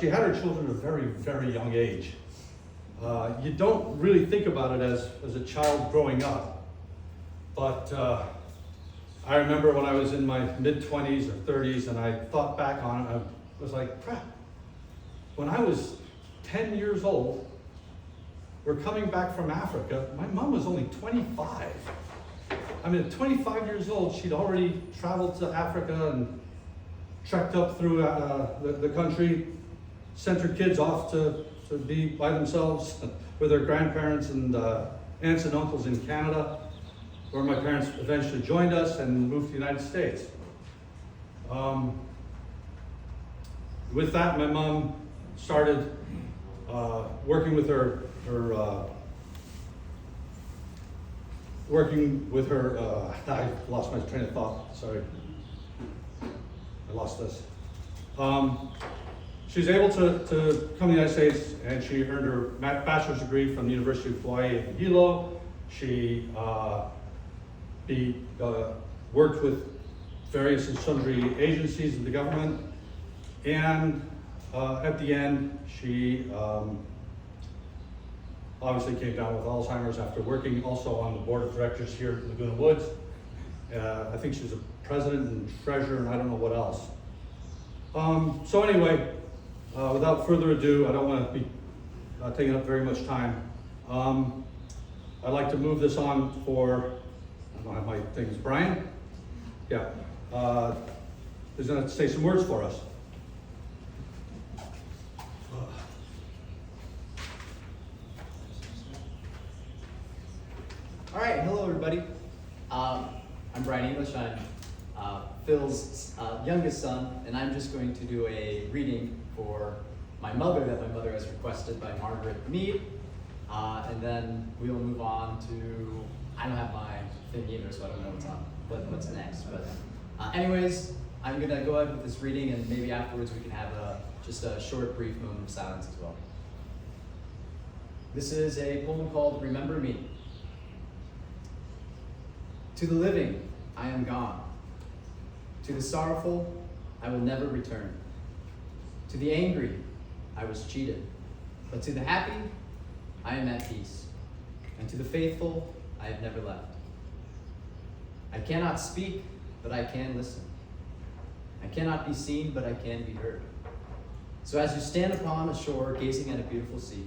She had her children at a very, very young age. You don't really think about it as a child growing up, but I remember when I was in my mid-20s or 30s and I thought back on it, I was like, crap, when I was 10 years old, we're coming back from Africa, my mom was only 25. I mean, at 25 years old, she'd already traveled to Africa and trekked up through the country, sent her kids off to be by themselves with their grandparents and aunts and uncles in Canada, where my parents eventually joined us and moved to the United States. With that, my mom started working with her I lost my train of thought, sorry. I lost this. She was able to come to the United States, and she earned her bachelor's degree from the University of Hawaii at Hilo. She worked with various and sundry agencies of the government, and at the end, she obviously came down with Alzheimer's after working also on the board of directors here at Laguna Woods. I think she was a president and treasurer, and I don't know what else. So anyway, without further ado, I don't want to be taking up very much time. I'd like to move this on for, I don't have my things, Brian? Yeah. He's going to say some words for us. All right, hello everybody. I'm Brian English. I'm Phil's youngest son, and I'm just going to do a reading for my mother that my mother has requested by Margaret Mead, and then we'll move on to, I don't have my thing either, so I don't know what's next. But anyways, I'm gonna go ahead with this reading, and maybe afterwards we can have just a short, brief moment of silence as well. This is a poem called Remember Me. To the living, I am gone. To the sorrowful, I will never return. To the angry, I was cheated. But to the happy, I am at peace. And to the faithful, I have never left. I cannot speak, but I can listen. I cannot be seen, but I can be heard. So as you stand upon a shore gazing at a beautiful sea,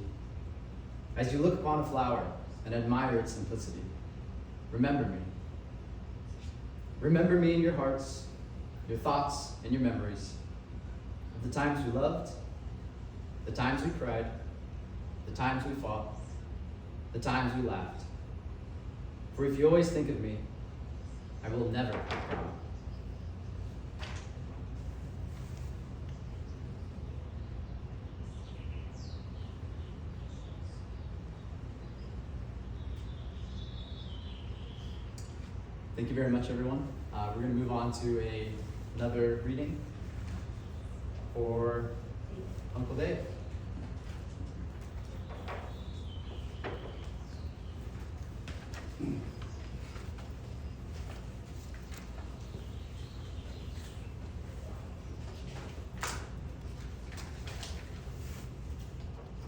as you look upon a flower and admire its simplicity, remember me. Remember me in your hearts, your thoughts, and your memories of the times we loved, the times we cried, the times we fought, the times we laughed. For if you always think of me, I will never be gone. Thank you very much, everyone. We're going to move on to another reading for Uncle Dave.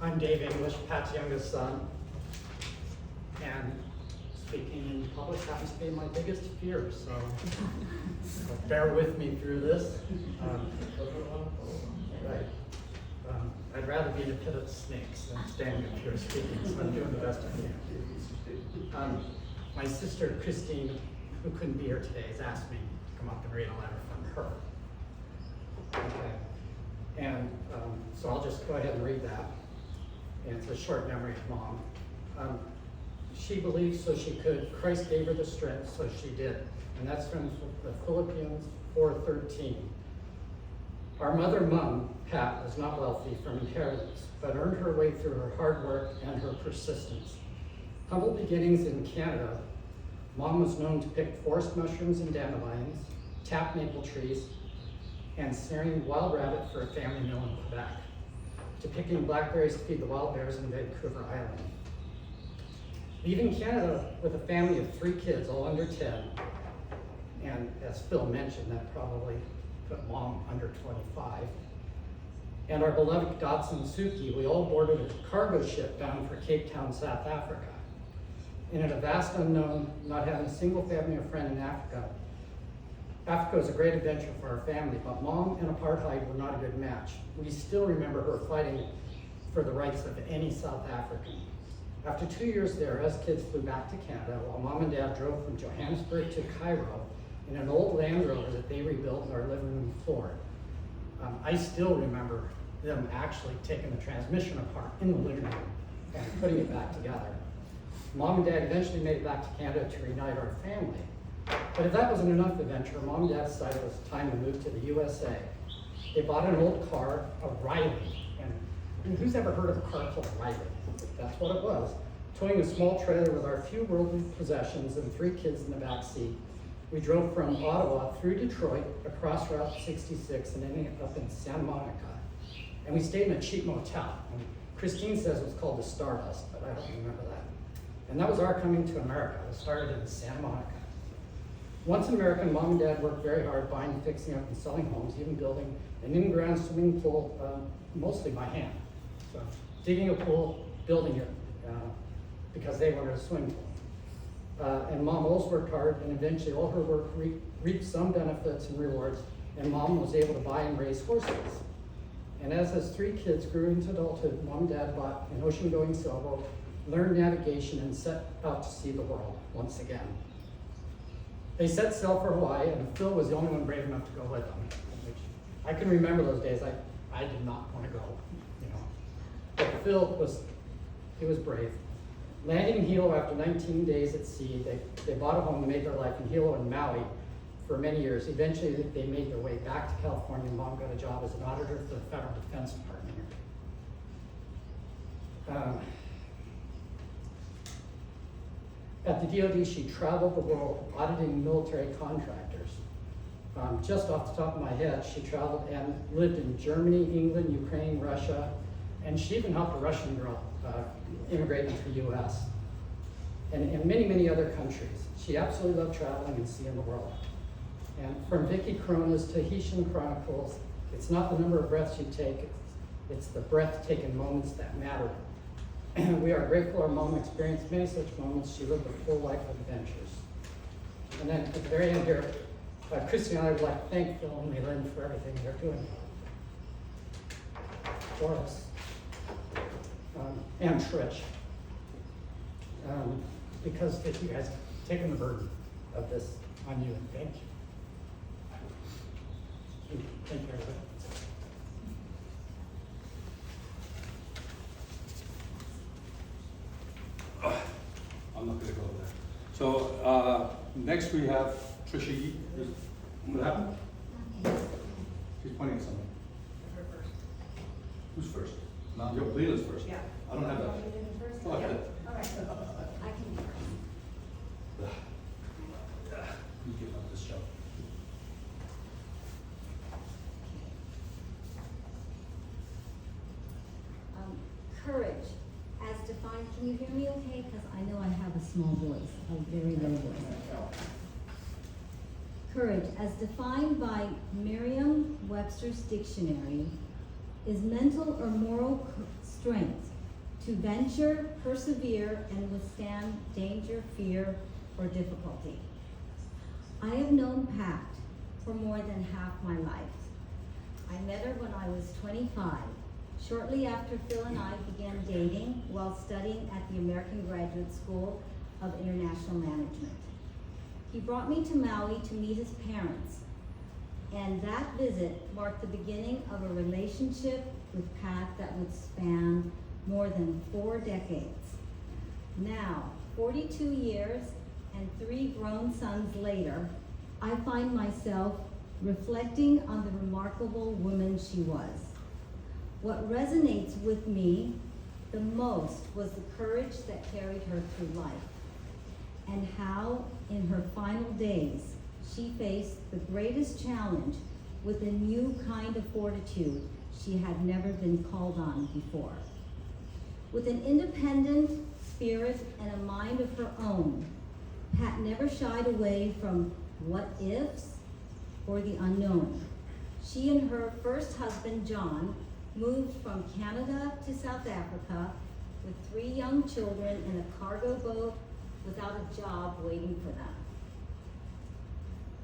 I'm Dave English, Pat's youngest son, and speaking in public happens to be my biggest fear, so bear with me through this. I'd rather be in a pit of snakes than standing up here speaking, so I'm doing the best I can. My sister Christine, who couldn't be here today, has asked me to come up and read a letter from her. Okay, and so I'll just go ahead and read that. And it's a short memory of Mom. She believed so she could. Christ gave her the strength, so she did. And that's from the Philippians 4:13. Our mother, Mom, Pat, was not wealthy from inheritance, but earned her way through her hard work and her persistence. Humble beginnings in Canada, Mom was known to pick forest mushrooms and dandelions, tap maple trees, and snaring wild rabbit for a family meal in Quebec, to picking blackberries to feed the wild bears in Vancouver Island. Leaving Canada with a family of 3 kids, all under 10, and as Phil mentioned, that probably put Mom under 25. and our beloved Dotson Suki, we all boarded a cargo ship bound for Cape Town, South Africa. And in a vast unknown, not having a single family or friend in Africa, Africa was a great adventure for our family, but Mom and apartheid were not a good match. We still remember her fighting for the rights of any South African. After 2 years there, us kids flew back to Canada while Mom and Dad drove from Johannesburg to Cairo in an old Land Rover that they rebuilt in our living room floor. I still remember them actually taking the transmission apart in the living room and putting it back together. Mom and Dad eventually made it back to Canada to reunite our family. But if that wasn't enough adventure, Mom and Dad decided it was time to move to the USA. They bought an old car, a Riley, and who's ever heard of a car called a Riley? That's what it was. Towing a small trailer with our few worldly possessions and 3 kids in the back seat, we drove from Ottawa through Detroit, across Route 66, and ending up in Santa Monica. And we stayed in a cheap motel. And Christine says it was called the Stardust, but I don't remember that. And that was our coming to America. It started in Santa Monica. Once in America, Mom and Dad worked very hard buying, fixing up, and selling homes, even building an in-ground swimming pool, mostly by hand. So digging a pool, building it, because they wanted a swimming pool. And Mom always worked hard, and eventually all her work reaped some benefits and rewards, and Mom was able to buy and raise horses. And as 3 kids grew into adulthood, Mom and Dad bought an ocean-going sailboat, learned navigation, and set out to see the world once again. They set sail for Hawaii, and Phil was the only one brave enough to go with them. Which I can remember those days. I did not want to go, you know. But Phil was brave. Landing in Hilo after 19 days at sea, they bought a home and made their life in Hilo and Maui for many years. Eventually, they made their way back to California, and Mom got a job as an auditor for the Federal Defense Department here. At the DoD, she traveled the world auditing military contractors. Just off the top of my head, she traveled and lived in Germany, England, Ukraine, Russia, and she even helped a Russian girl immigrate into the US, and many, many other countries. She absolutely loved traveling and seeing the world. And from Vicky Corona's Tahitian Chronicles, it's not the number of breaths you take, it's the breathtaking moments that matter. We are grateful our mom experienced many such moments. She lived a full life of adventures. And then at the very end here, Christy and I would like to thank Phil and Leland for everything they're doing for us. And Trish. Because you guys have taken the burden of this on you, and thank you. Thank you, everybody. I'm not gonna go there. So, next we have Trisha Yee. What happened? She's pointing at something. Her first. Who's first? No, Leela's first. Yeah. I don't have that. You did it first? Oh, I did. All right. I can do first. You give up this show. Courage, as defined, can you hear me okay? Because I know I have a small voice, a very low voice. Courage, as defined by Merriam-Webster's dictionary, is mental or moral strength to venture, persevere, and withstand danger, fear, or difficulty. I have known Pat for more than half my life. I met her when I was 25, shortly after Phil and I began dating while studying at the American Graduate School of International Management. He brought me to Maui to meet his parents, and that visit marked the beginning of a relationship with Pat that would span more than 4 decades. Now, 42 years and 3 grown sons later, I find myself reflecting on the remarkable woman she was. What resonates with me the most was the courage that carried her through life, and how, in her final days, she faced the greatest challenge with a new kind of fortitude she had never been called on before. With an independent spirit and a mind of her own, Pat never shied away from what ifs or the unknown. She and her first husband, John, moved from Canada to South Africa with 3 young children in a cargo boat without a job waiting for them.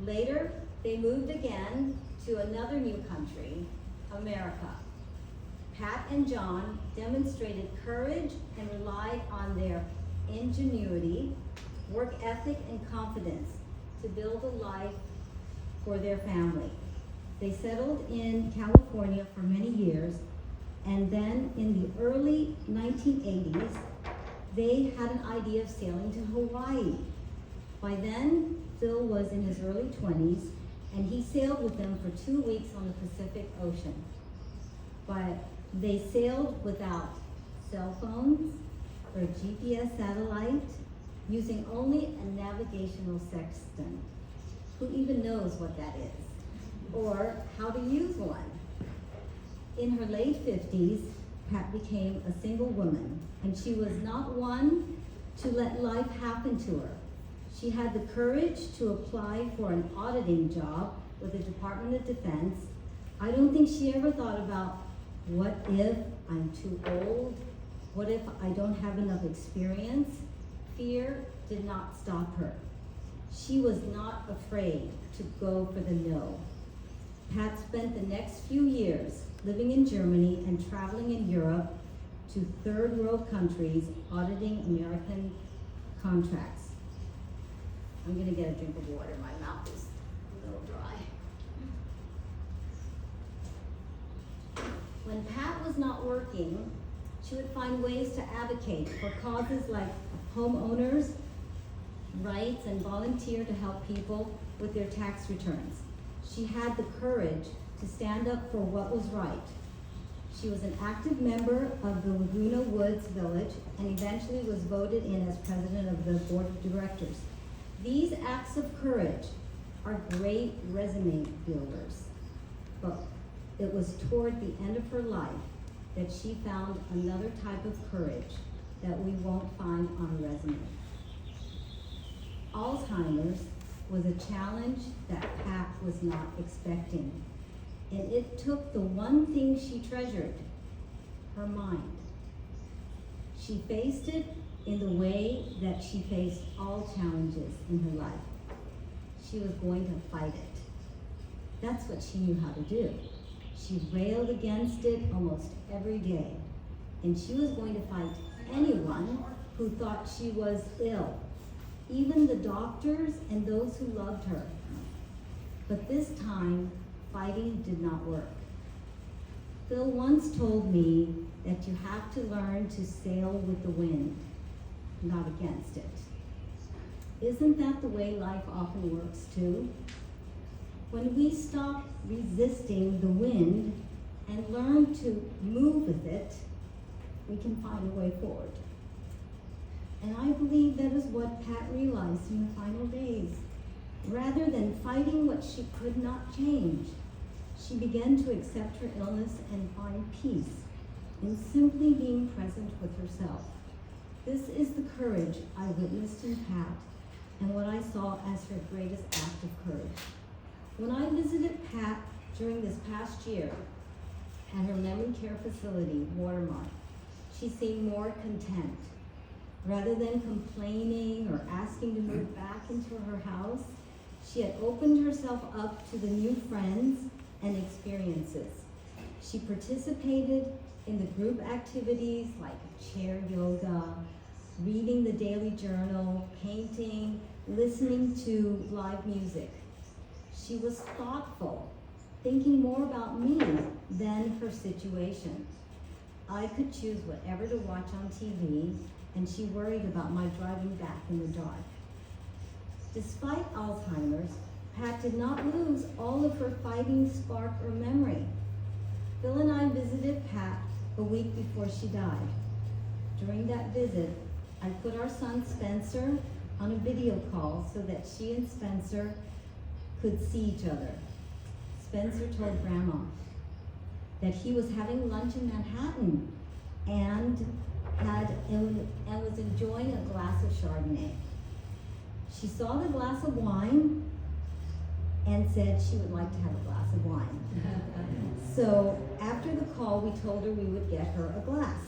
Later, they moved again to another new country, America. Pat and John demonstrated courage and relied on their ingenuity, work ethic, and confidence to build a life for their family. They settled in California for many years, and then in the early 1980s, they had an idea of sailing to Hawaii. By then, Phil was in his early 20s, and he sailed with them for 2 weeks on the Pacific Ocean. But they sailed without cell phones or GPS satellite, using only a navigational sextant. Who even knows what that is? Or how to use one? In her late 50s, Pat became a single woman, and she was not one to let life happen to her. She had the courage to apply for an auditing job with the Department of Defense. I don't think she ever thought about, what if I'm too old? What if I don't have enough experience? Fear did not stop her. She was not afraid to go for the no. Pat spent the next few years living in Germany and traveling in Europe to third world countries auditing American contracts. I'm gonna get a drink of water, my mouth is a little dry. When Pat was not working, she would find ways to advocate for causes like homeowners' rights and volunteer to help people with their tax returns. She had the courage to stand up for what was right. She was an active member of the Laguna Woods Village and eventually was voted in as president of the board of directors. These acts of courage are great resume builders, but it was toward the end of her life that she found another type of courage that we won't find on a resume. Alzheimer's was a challenge that Pat was not expecting, and it took the one thing she treasured, her mind. She faced it in the way that she faced all challenges in her life. She was going to fight it. That's what she knew how to do. She railed against it almost every day, and she was going to fight anyone who thought she was ill, even the doctors and those who loved her. But this time, fighting did not work. Phil once told me that you have to learn to sail with the wind, not against it. Isn't that the way life often works too? When we stop resisting the wind and learn to move with it, we can find a way forward. And I believe that is what Pat realized in the final days. Rather than fighting what she could not change, she began to accept her illness and find peace in simply being present with herself. This is the courage I witnessed in Pat and what I saw as her greatest act of courage. When I visited Pat during this past year at her memory care facility, Watermark, she seemed more content. Rather than complaining or asking to move back into her house, she had opened herself up to the new friends and experiences. She participated in the group activities like chair yoga, reading the daily journal, painting, listening to live music. She was thoughtful, thinking more about me than her situation. I could choose whatever to watch on TV, and she worried about my driving back in the dark. Despite Alzheimer's, Pat did not lose all of her fighting spark or memory. Phil and I visited Pat a week before she died. During that visit, I put our son Spencer on a video call so that she and Spencer could see each other. Spencer told Grandma that he was having lunch in Manhattan and was enjoying a glass of Chardonnay. She saw the glass of wine and said she would like to have a glass of wine. So after the call, we told her we would get her a glass.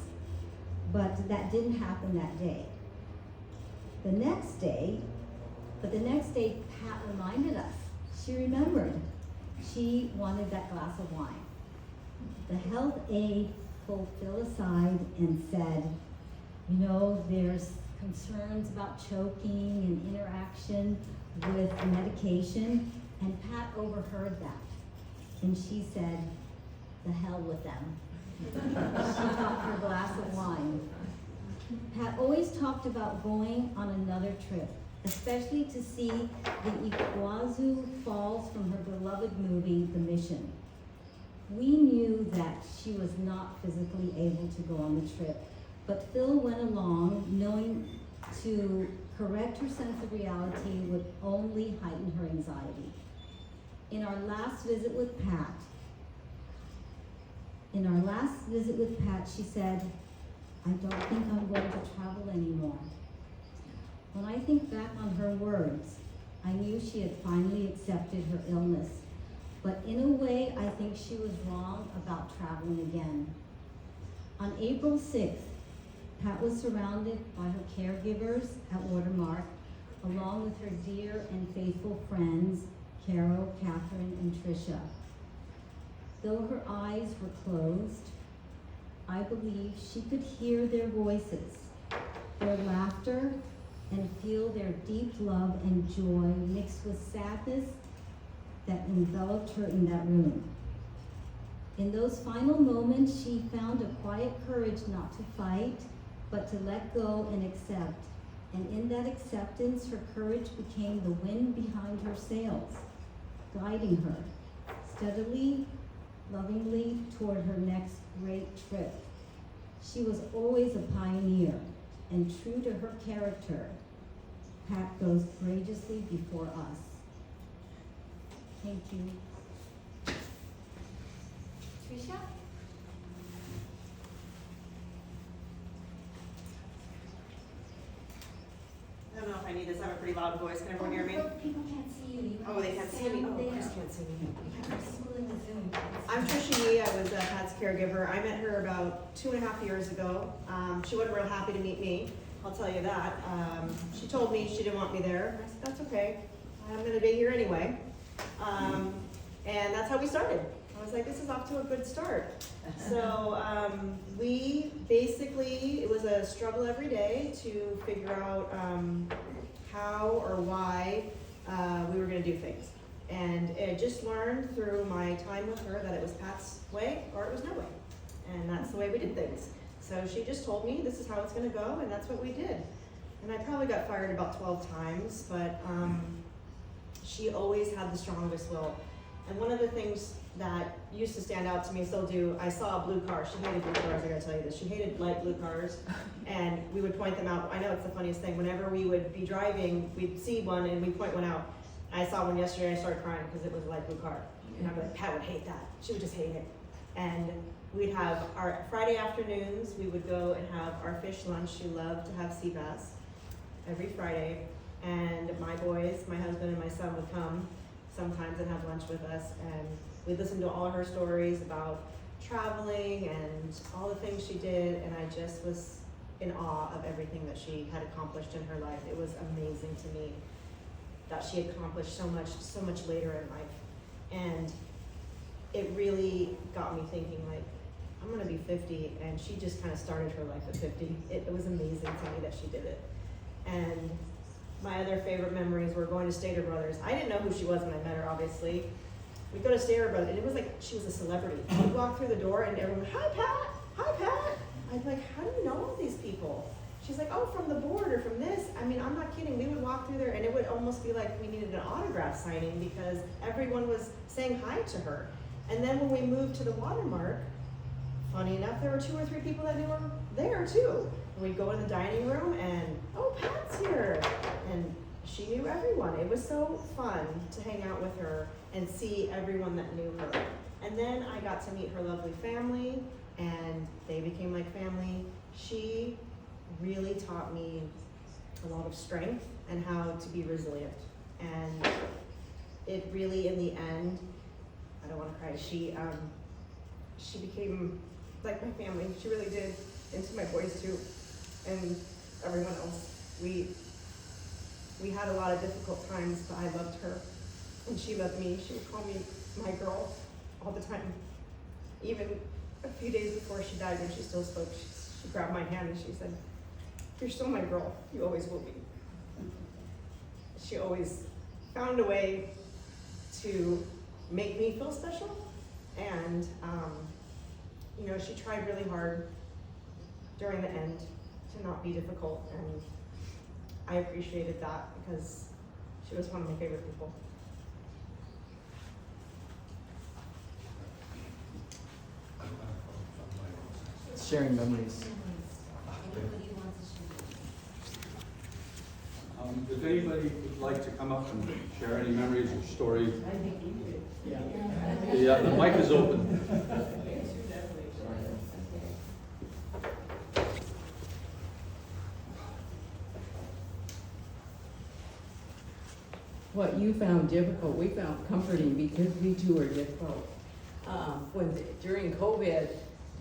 But that didn't happen that day. The next day, Pat reminded us. She remembered. She wanted that glass of wine. The health aide pulled Phil aside and said, you know, there's concerns about choking and interaction with medication, and Pat overheard that. And she said, the hell with them. She got her glass of wine. Pat always talked about going on another trip, especially to see the Iguazu Falls from her beloved movie, The Mission. We knew that she was not physically able to go on the trip, but Phil went along knowing to correct her sense of reality would only heighten her anxiety. In our last visit with Pat, she said, I don't think I'm going to travel anymore. When I think back on her words, I knew she had finally accepted her illness. But in a way, I think she was wrong about traveling again. On April 6th, Pat was surrounded by her caregivers at Watermark, along with her dear and faithful friends, Carol, Catherine, and Tricia. Though her eyes were closed, I believe she could hear their voices, their laughter, and feel their deep love and joy mixed with sadness that enveloped her in that room. In those final moments, she found a quiet courage not to fight, but to let go and accept. And in that acceptance, her courage became the wind behind her sails, guiding her steadily, lovingly toward her next great trip. She was always a pioneer, and true to her character, Pat goes courageously before us. Thank you. Tricia? I don't know if I need this. I have a pretty loud voice. Can everyone hear me? People can't see you. You Oh, they can't see me. Oh, stand Chris there. can't see me. People in the Zoom. I'm Tricia Yee. I was Pat's caregiver. I met her about 2.5 years ago. She wasn't real happy to meet me. I'll tell you that. She told me she didn't want me there. I said, that's okay. I'm going to be here anyway. And that's how we started. I was like, this is off to a good start. So we basically, it was a struggle every day to figure out how or why we were going to do things. And I just learned through my time with her that it was Pat's way or it was no way. And that's the way we did things. So she just told me this is how it's going to go, and that's what we did. And I probably got fired about 12 times, but she always had the strongest will. And one of the things that used to stand out to me, still do, I saw a blue car. She hated blue cars, I gotta tell you this. She hated light blue cars, and we would point them out. I know it's the funniest thing. Whenever we would be driving, we'd see one and we'd point one out. I saw one yesterday and I started crying because it was a light blue car. And I'd be like, Pat would hate that. She would just hate it. And we'd have our Friday afternoons, we would go and have our fish lunch. She loved to have sea bass every Friday. And my boys, my husband and my son would come sometimes and have lunch with us. And we'd listen to all her stories about traveling and all the things she did. And I just was in awe of everything that she had accomplished in her life. It was amazing to me that she accomplished so much later in life. And it really got me thinking, like, I'm gonna be 50, and she just kind of started her life at 50. It was amazing to me that she did it. And my other favorite memories were going to Stater Brothers. I didn't know who she was when I met her, obviously. We'd go to Stater Brothers, and it was like she was a celebrity. We'd walk through the door, and everyone would, hi, Pat, hi, Pat. I'd be like, how do you know all these people? She's like, oh, from the board or from this. I mean, I'm not kidding. We would walk through there, and it would almost be like we needed an autograph signing because everyone was saying hi to her. And then when we moved to the Watermark, funny enough, there were 2 or 3 people that knew her there too. And we'd go in the dining room and, oh, Pat's here. And she knew everyone. It was so fun to hang out with her and see everyone that knew her. And then I got to meet her lovely family, and they became like family. She really taught me a lot of strength and how to be resilient. And it really, in the end, I don't want to cry. She became like my family. She really did, and to my boys too, and everyone else. We had a lot of difficult times, but I loved her, and she loved me. She would call me my girl all the time. Even a few days before she died, when she still spoke, she grabbed my hand and she said, "You're still my girl. You always will be." She always found a way to make me feel special, and you know, she tried really hard during the end to not be difficult, and I appreciated that because she was one of my favorite people. Sharing memories. Anybody wants to share? If anybody would like to come up and share any memories or stories, the mic is open. What you found difficult, we found comforting because we too are difficult. During COVID,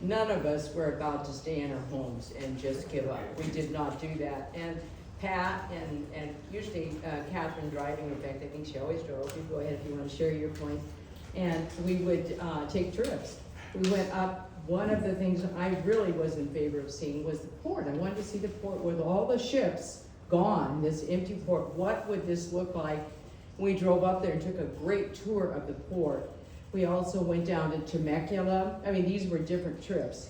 none of us were about to stay in our homes and just give up. We did not do that. And Pat and usually Catherine driving, in fact, I think she always drove. You go ahead if you want to share your point. And we would take trips. We went up. One of the things I really was in favor of seeing was the port. I wanted to see the port with all the ships gone, this empty port. What would this look like? We drove up there and took a great tour of the port. We also went down to Temecula. I mean, these were different trips.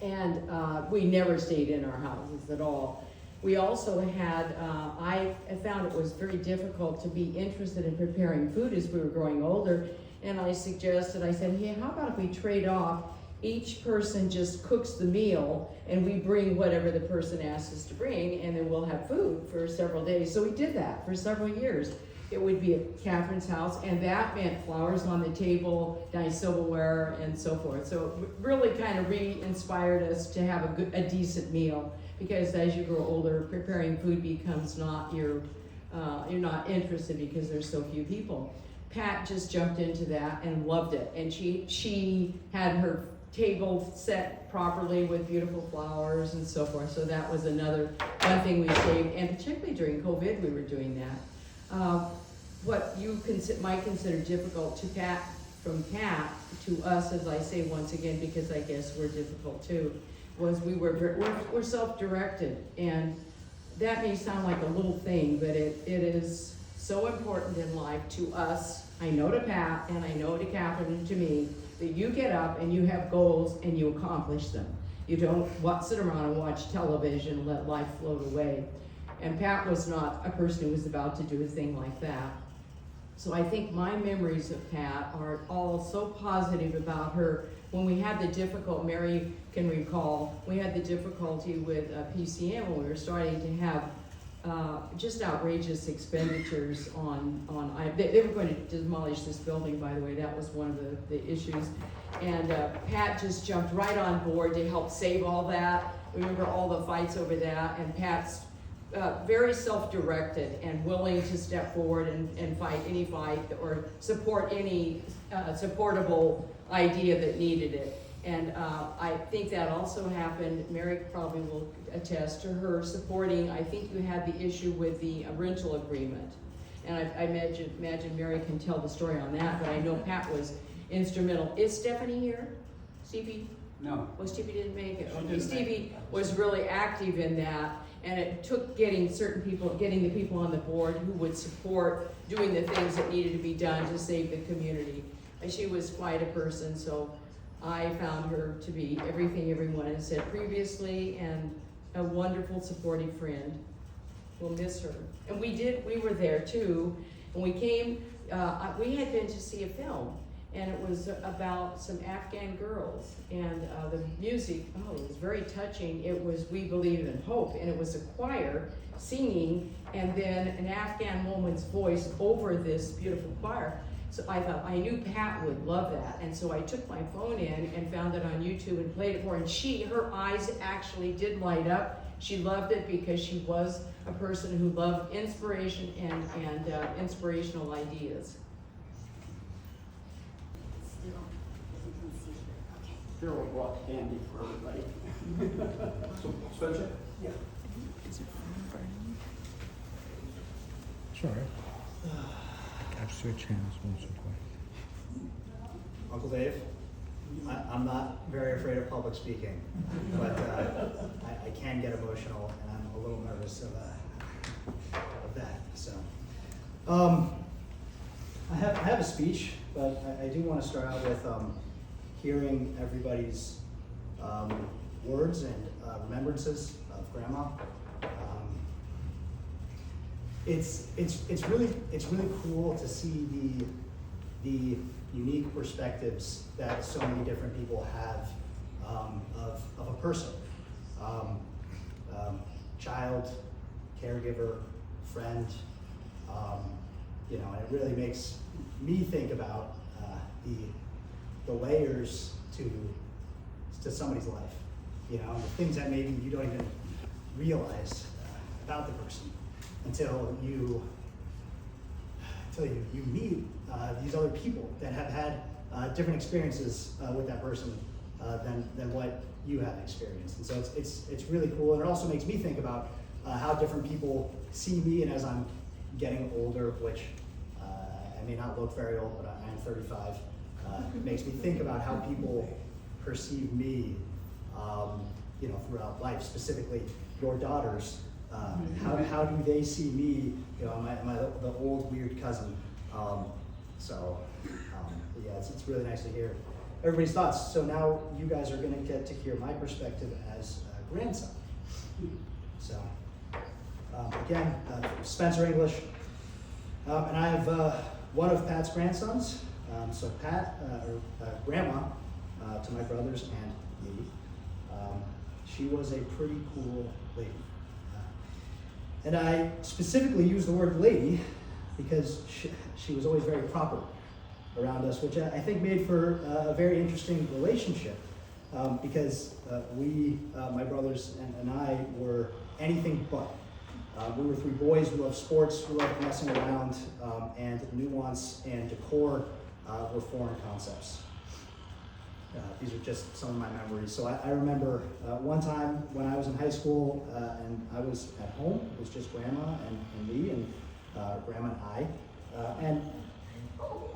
And we never stayed in our houses at all. We also had, I found it was very difficult to be interested in preparing food as we were growing older. And I suggested, I said, hey, how about if we trade off? Each person just cooks the meal and we bring whatever the person asks us to bring, and then we'll have food for several days. So we did that for several years. It would be at Catherine's house, and that meant flowers on the table, nice silverware, and so forth. So it really kind of re-inspired us to have a decent meal, because as you grow older, preparing food becomes not you're not interested because there's so few people. Pat just jumped into that and loved it, and she had her table set properly with beautiful flowers and so forth. So that was another one thing we saved, and particularly during COVID, we were doing that. What you might consider difficult from Pat to us, as I say once again, because I guess we're difficult too, was we're self-directed, and that may sound like a little thing, but it is so important in life to us. I know to Pat, and I know to Catherine and to me, that you get up and you have goals and you accomplish them. You don't sit around and watch television and let life float away. And Pat was not a person who was about to do a thing like that. So I think my memories of Pat are all so positive about her. When we had the Mary can recall, we had the difficulty with PCM when we were starting to have just outrageous expenditures they were going to demolish this building, by the way. That was one of the issues. And Pat just jumped right on board to help save all that. Remember all the fights over that, and Pat's very self-directed and willing to step forward and fight any fight or support any supportable idea that needed it. And I think that also happened. Mary probably will attest to her supporting. I think you had the issue with the rental agreement, and I imagine Mary can tell the story on that. But I know Pat was instrumental. Is Stephanie here? Stevie? No. Well, Stevie didn't make it. She Okay, didn't Stevie make it. was really active in that, and it took getting the people on the board who would support doing the things that needed to be done to save the community. And she was quite a person, so I found her to be everything everyone has said previously, and a wonderful, supportive friend. We'll miss her. And we were there too, and we came, we had been to see a film, and it was about some Afghan girls, and the music, it was very touching. It was We Believe in Hope, and it was a choir singing, and then an Afghan woman's voice over this beautiful choir. So I thought, I knew Pat would love that, and so I took my phone in and found it on YouTube and played it for her, and her eyes actually did light up. She loved it because she was a person who loved inspiration and inspirational ideas. Still, you can see here, okay. Carol brought candy for everybody. So, Spencer? Yeah. Sorry. I've switched hands once or twice. Uncle Dave, I'm not very afraid of public speaking, but I can get emotional, and I'm a little nervous of that. So, I have a speech, but I do want to start out with hearing everybody's words and remembrances of Grandma. It's really cool to see the unique perspectives that so many different people have of a person, child, caregiver, friend, and it really makes me think about the layers to somebody's life, the things that maybe you don't even realize about the person until you meet these other people that have had different experiences with that person than what you have experienced. And so it's really cool, and it also makes me think about how different people see me, and as I'm getting older, which I may not look very old, but I am 35, it makes me think about how people perceive me, throughout life, specifically your daughters. How do they see me? Am I the old weird cousin? It's really nice to hear everybody's thoughts. So now you guys are going to get to hear my perspective as a grandson. So again, Spencer English, and I have one of Pat's grandsons. So Pat, Grandma, to my brothers and me, she was a pretty cool lady. And I specifically use the word lady because she was always very proper around us, which I think made for a very interesting relationship because my brothers and I were anything but. We were three boys who loved sports, who loved messing around, and nuance and decor were foreign concepts. These are just some of my memories. So I remember one time when I was in high school and I was at home. It was just Grandma and me and Grandma and I. And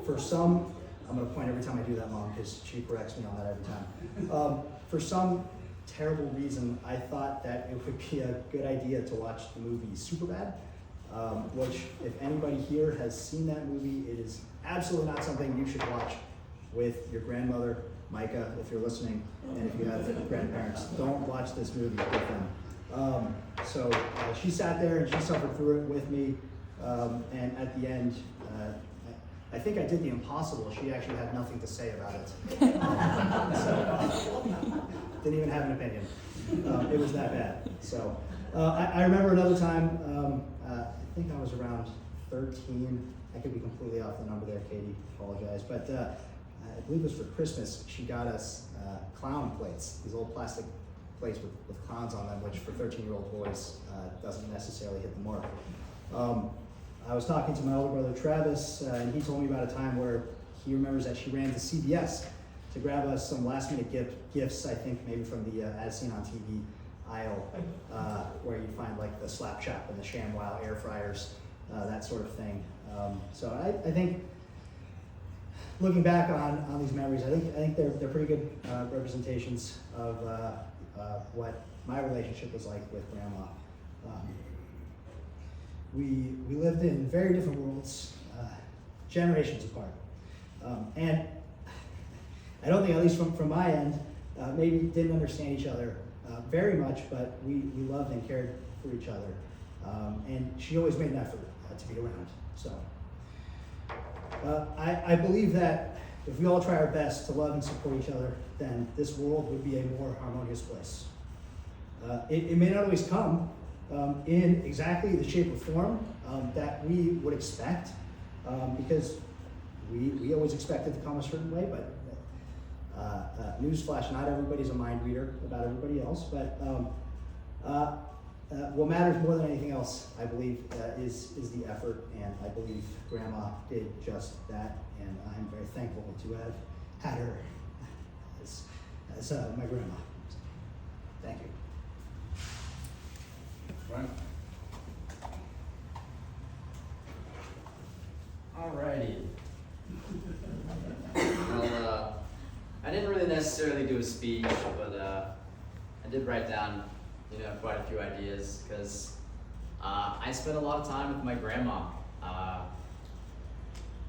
for some, I'm going to point every time I do that, Mom, because she corrects me on that every time. For some terrible reason, I thought that it would be a good idea to watch the movie Superbad, which if anybody here has seen that movie, it is absolutely not something you should watch with your grandmother, Micah, if you're listening, and if you have grandparents, don't watch this movie with them. So she sat there and she suffered through it with me, and at the end, I think I did the impossible. She actually had nothing to say about it. So, didn't even have an opinion. It was that bad. So I remember another time, I think I was around 13. I could be completely off the number there, Katie, apologize. But I believe it was for Christmas, she got us clown plates, these old plastic plates with clowns on them, which for 13-year-old boys doesn't necessarily hit the mark. I was talking to my older brother Travis, and he told me about a time where he remembers that she ran to CVS to grab us some last-minute gifts, I think maybe from the As Seen on TV aisle, where you'd find like the Slap Shop and the ShamWow air fryers, that sort of thing. So I think, looking back on these memories, I think they're pretty good representations of what my relationship was like with Grandma. We lived in very different worlds, generations apart, and I don't think, at least from my end, maybe didn't understand each other very much, but we loved and cared for each other, and she always made an effort to be around. So I believe that if we all try our best to love and support each other, then this world would be a more harmonious place. It may not always come in exactly the shape or form that we would expect, because we always expected to come a certain way, but newsflash, not everybody's a mind reader about everybody else, but what matters more than anything else, I believe, is the effort, and I believe Grandma did just that, and I'm very thankful to have had her as my grandma. Thank you. Right? Alrighty. Well, I didn't really necessarily do a speech, but I did write down, quite a few ideas because I spent a lot of time with my grandma,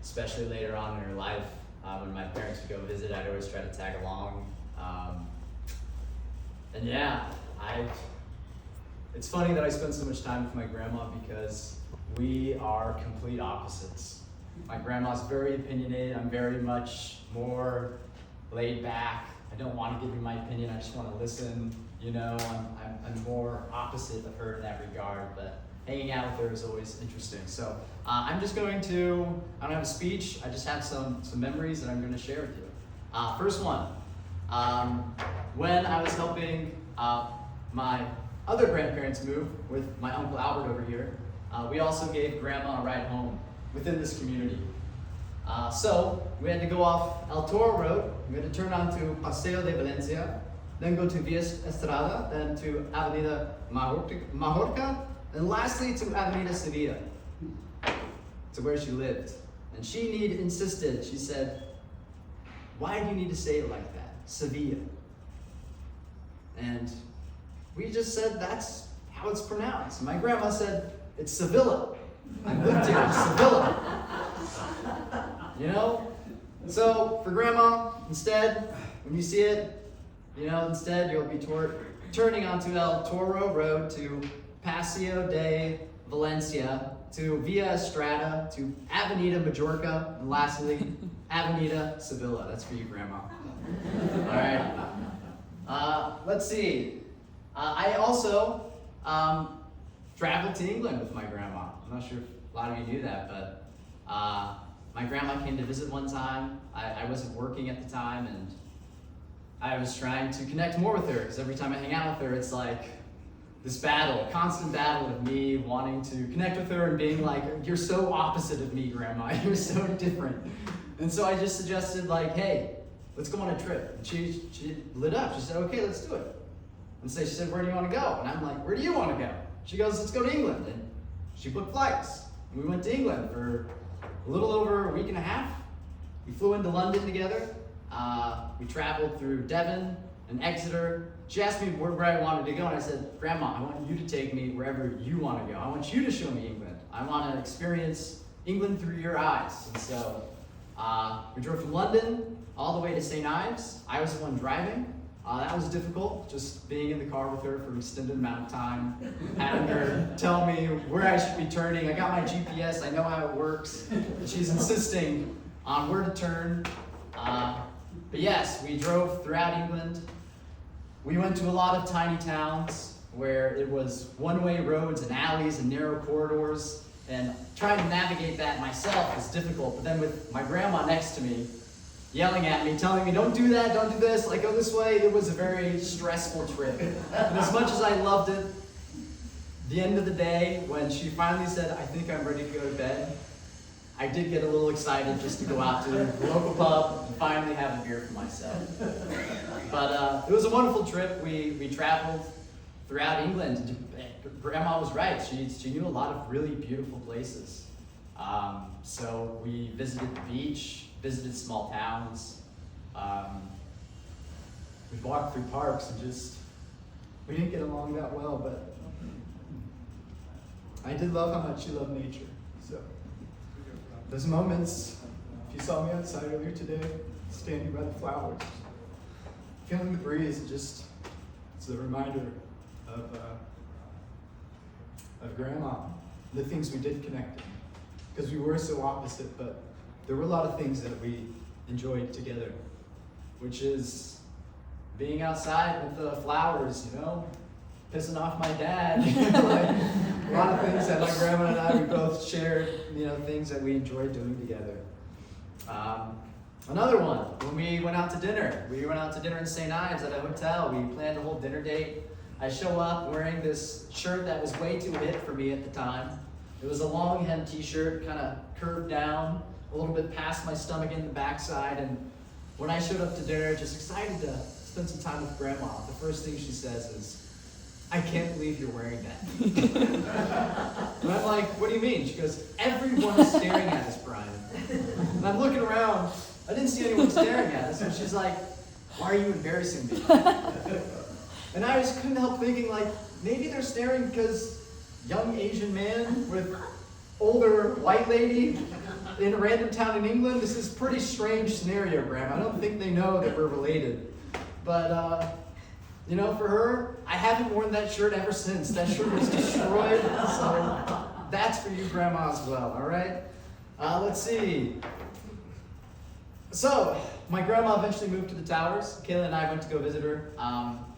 especially later on in her life. When my parents would go visit, I'd always try to tag along. And yeah, it's funny that I spend so much time with my grandma because we are complete opposites. My grandma's very opinionated. I'm very much more laid back. I don't want to give you my opinion. I just want to listen. I'm more opposite of her in that regard, but hanging out with her is always interesting. So I'm just going to, I don't have a speech. I just have some memories that I'm going to share with you. First one, when I was helping my other grandparents move with my Uncle Albert over here, we also gave Grandma a ride home within this community. So we had to go off El Toro Road, we had to turn onto Paseo de Valencia, then go to Via Estrada, then to Avenida Majorca, and lastly to Avenida Sevilla, to where she lived. And she insisted, she said, "Why do you need to say it like that, Sevilla?" And we just said, that's how it's pronounced. My grandma said, "It's Sevilla. I lived here, Sevilla." So for Grandma, instead, when you see it, instead you'll be turning onto El Toro Road to Paseo de Valencia, to Via Estrada, to Avenida Majorca, and lastly, Avenida Sevilla. That's for you, Grandma. All right. Let's see. I also traveled to England with my grandma. I'm not sure if a lot of you knew that, but my grandma came to visit one time. I wasn't working at the time, and I was trying to connect more with her, because every time I hang out with her, it's like this battle, constant battle of me wanting to connect with her and being like, "You're so opposite of me, Grandma. You're so different." And so I just suggested, like, "Hey, let's go on a trip." And she lit up. She said, "Okay, let's do it." And so she said, "Where do you want to go?" And I'm like, "Where do you want to go?" She goes, "Let's go to England." And she booked flights. And we went to England for a little over a week and a half. We flew into London together. We traveled through Devon and Exeter. She asked me where I wanted to go, and I said, "Grandma, I want you to take me wherever you want to go. I want you to show me England. I want to experience England through your eyes." And so we drove from London all the way to St. Ives. I was the one driving. That was difficult, just being in the car with her for an extended amount of time, having her tell me where I should be turning. I got my GPS, I know how it works. She's insisting on where to turn. But yes, we drove throughout England. We went to a lot of tiny towns where it was one-way roads and alleys and narrow corridors, and trying to navigate that myself was difficult. But then with my grandma next to me, yelling at me, telling me, "Don't do that, don't do this, like, go this way," it was a very stressful trip. And as much as I loved it, the end of the day, when she finally said, "I think I'm ready to go to bed," I did get a little excited just to go out to the local pub and finally have a beer for myself. But it was a wonderful trip. We traveled throughout England. Grandma was right. She knew a lot of really beautiful places. So we visited the beach, visited small towns. We walked through parks and we didn't get along that well, but I did love how much she loved nature. So those moments, if you saw me outside earlier today, standing by the flowers, feeling the breeze, it's a reminder of Grandma, the things we did connect in. Because we were so opposite, but there were a lot of things that we enjoyed together, which is being outside with the flowers, pissing off my dad, like a lot of things that my grandma and I, we both shared, things that we enjoyed doing together. Another one, when we went out to dinner. We went out to dinner in St. Ives at a hotel. We planned a whole dinner date. I show up wearing this shirt that was way too hip for me at the time. It was a long hem t-shirt, kind of curved down, a little bit past my stomach in the backside. And when I showed up to dinner, just excited to spend some time with Grandma, the first thing she says is, "I can't believe you're wearing that." And I'm like, "What do you mean?" She goes, "Everyone is staring at us, Brian." And I'm looking around, I didn't see anyone staring at us, and she's like, "Why are you embarrassing me?" And I just couldn't help thinking, like, maybe they're staring because young Asian man with older white lady in a random town in England. This is a pretty strange scenario, Grandma. I don't think they know that we're related. But, you know, for her, I haven't worn that shirt ever since. That shirt was destroyed, so that's for you, Grandma, as well, all right? Let's see. So, my grandma eventually moved to the Towers. Kayla and I went to go visit her.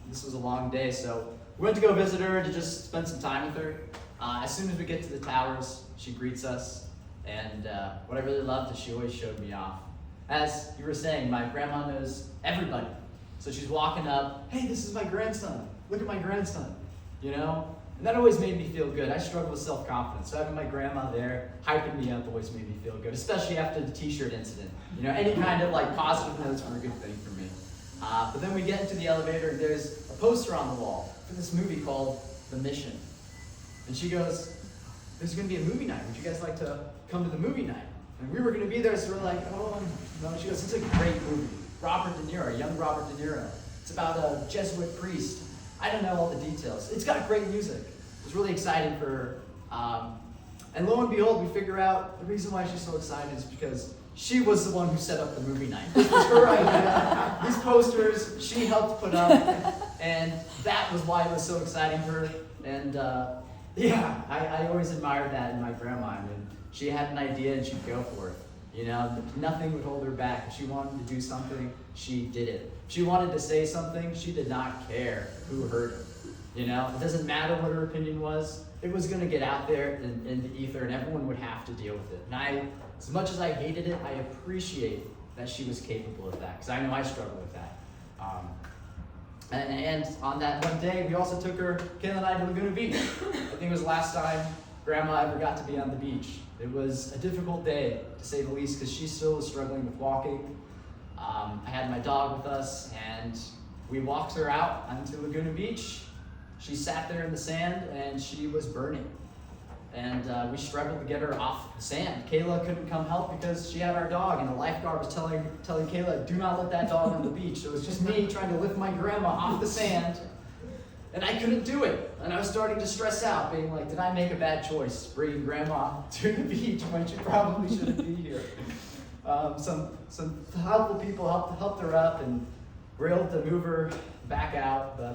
This was a long day, so we went to go visit her to just spend some time with her. As soon as we get to the Towers, she greets us, and what I really loved is she always showed me off. As you were saying, my grandma knows everybody. So she's walking up, "Hey, this is my grandson. Look at my grandson," you know? And that always made me feel good. I struggle with self-confidence, so having my grandma there, hyping me up, always made me feel good, especially after the t-shirt incident. You know, any kind of like positive notes were a good thing for me. But then we get into the elevator, and there's a poster on the wall for this movie called The Mission. And she goes, "There's gonna be a movie night. Would you guys like to come to the movie night?" And we were gonna be there, so we're like, "Oh, no." She goes, "It's a great movie. Robert De Niro, young Robert De Niro. It's about a Jesuit priest. I don't know all the details. It's got great music." It was really exciting for her. And lo and behold, we figure out the reason why she's so excited is because she was the one who set up the movie night. This was her idea. These posters, she helped put up, and that was why it was so exciting for her. And yeah, I always admired that in my grandma. I mean, she had an idea and she'd go for it. You know, nothing would hold her back. If she wanted to do something, she did it. If she wanted to say something, she did not care who heard her. You know, it doesn't matter what her opinion was. It was going to get out there in the ether, and everyone would have to deal with it. And as much as I hated it, I appreciate that she was capable of that, because I know I struggle with that. And on that one day, we also took her, Kayla and I, to Laguna Beach. I think it was the last time Grandma ever got to be on the beach. It was a difficult day, to say the least, because she still was struggling with walking. I had my dog with us, and we walked her out onto Laguna Beach. She sat there in the sand, and she was burning. And we struggled to get her off the sand. Kayla couldn't come help because she had our dog, and the lifeguard was telling Kayla, "Do not let that dog on the beach." So it was just me trying to lift my grandma off the sand, and I couldn't do it. And I was starting to stress out, being like, did I make a bad choice bringing grandma to the beach when she probably shouldn't be here? Some helpful people helped her up, and were able to move her back out, but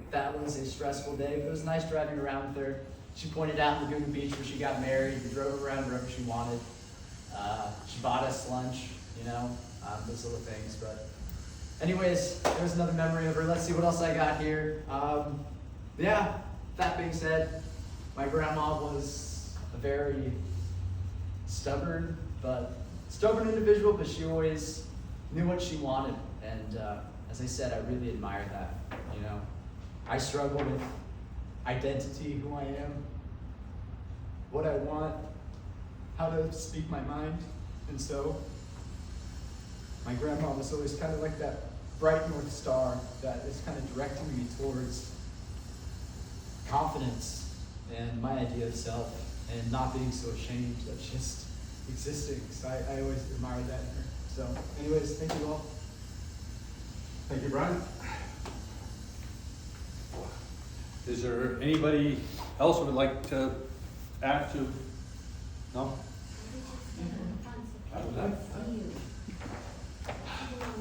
that was a stressful day. But it was nice driving around with her. She pointed out Laguna Beach where she got married. We drove around wherever she wanted. She bought us lunch, you know, those little things. But anyways, there's another memory of her. Let's see what else I got here. Yeah, that being said, my grandma was a very stubborn individual, but she always knew what she wanted. And as I said, I really admire that, you know. I struggle with identity, who I am, what I want, how to speak my mind. And so my grandma was always kind of like that bright North Star that is kind of directing me towards confidence and my idea of self, and not being so ashamed of just existing. So I always admired that in her. So anyways, thank you all. Thank you, Brian. Is there anybody else who would like to add to? No?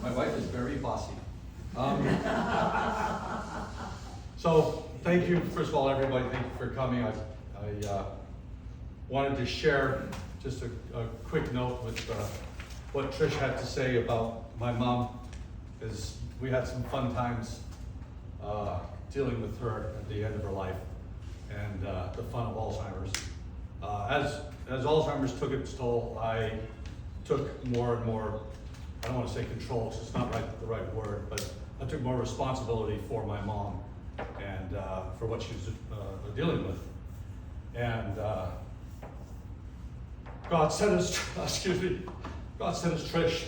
My wife is very bossy. So thank you, first of all, everybody. Thank you for coming. I wanted to share just a quick note with what Trish had to say about my mom, because we had some fun times dealing with her at the end of her life, and the fun of Alzheimer's. As Alzheimer's took its toll, I took took more and more, I don't want to say control, 'cause it's not the right word, but I took more responsibility for my mom and for what she was dealing with. And God sent us, God sent us Trish.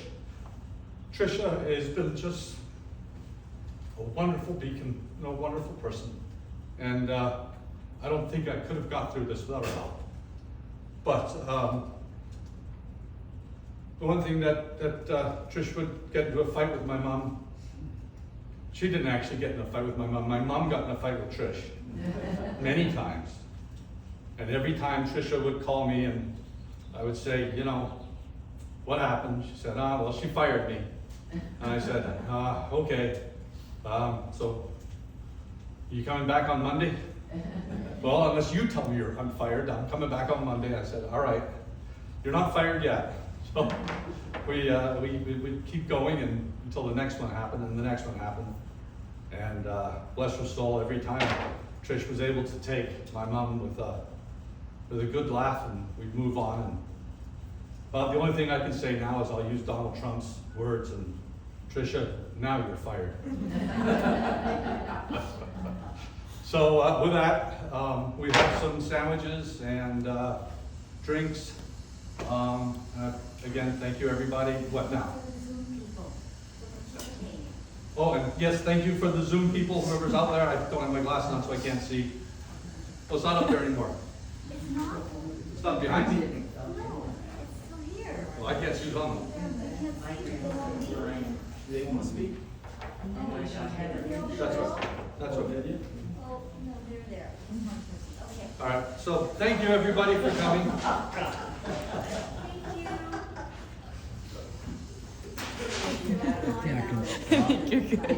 Trisha has been just a wonderful beacon, a wonderful person. And I don't think I could have got through this without her help. But the one thing that Trish would get into a fight with my mom, she didn't actually get in a fight with my mom. My mom got in a fight with Trish many times. And every time Trisha would call me and I would say, you know, what happened? She said, well, she fired me. And I said, okay. So, you coming back on Monday? Well, unless you tell me I'm fired, I'm coming back on Monday. I said, all right, you're not fired yet. So we keep going until the next one happened, and the next one happened. And bless her soul, every time Trish was able to take my mom with a good laugh, and we'd move on. And the only thing I can say now is I'll use Donald Trump's words, and Trisha, now you're fired. So with that, we have some sandwiches and drinks. Again, thank you everybody. What now? Oh, and yes, thank you for the Zoom people, whoever's out there. I don't have my glasses on, so I can't see. Oh, it's not up there anymore. It's not? It's not behind me. No, it's still here. Well, I can't see who's on them. I can't see the whole meeting. They want to speak? That's right. That's right. Oh, no, they're there. Okay. All right, so thank you everybody for coming. Thank you. Yeah, I can-